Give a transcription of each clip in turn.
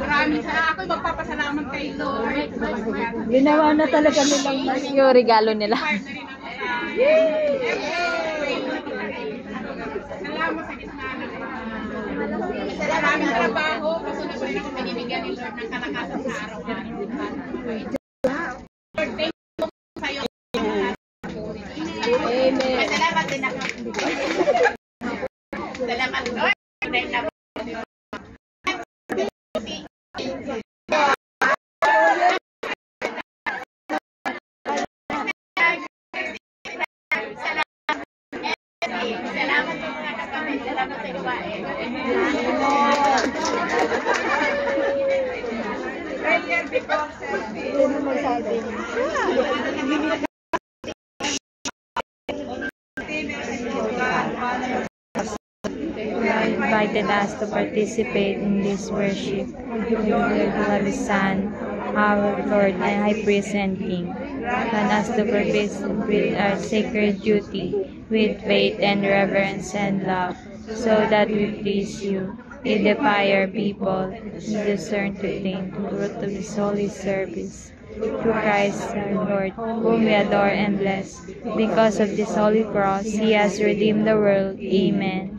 Maraming salamat. Ako'y magpapasalamat kay Lord. Ginawa na talaga nilang yung regalo nila. Salamat sa gitna ng maraming trabaho. Kasunod pa rin ako binibigyan ni Lord ng kalakasan sa araw-araw. Lord, thank you sa'yo. Amen. Salamat din ako. Salamat, Lord. Salamat sa mga kasama. Salamat sa gawain. Invited us to participate in this worship with the Son, our Lord and High Priest and King. And us to participate our sacred duty with faith and reverence and love, so that we please you, edify our people, and discern to think the root of this holy service. Through Christ our Lord, whom we adore and bless. Because of this holy cross, He has redeemed the world. Amen.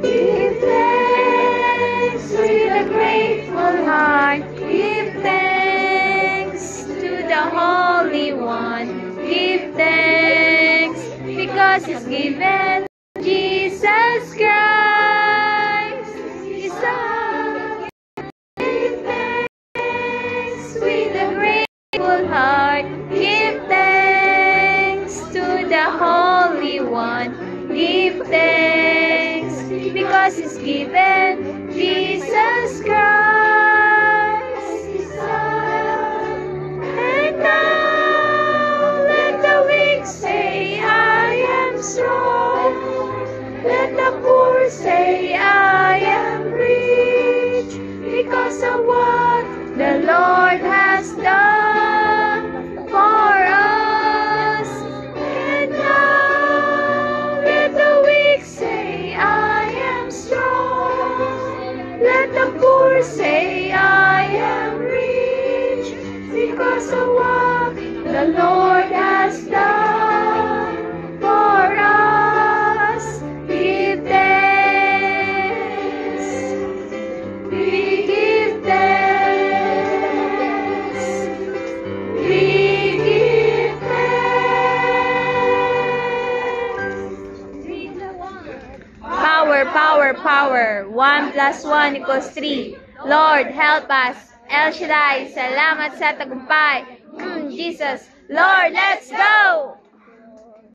Give thanks with a grateful heart. Give thanks to the Holy One. Give thanks because He's given Jesus Christ, His Son. Give thanks with a grateful heart. Give thanks to the Holy One. Give thanks because He's given Jesus Christ, His Son. And now let the weak say, I am strong. Let the poor say, I am rich, because of what the Lord has done for us. And now let the weak say, I am strong. Let the poor say, I am rich, because of what the Lord has done for us. Give thanks. We give thanks. We give thanks. Power, power, power. 1 + 1 = 3. Lord, help us. El Shaddai, salamat sa tagumpay. Jesus, Lord, let's go!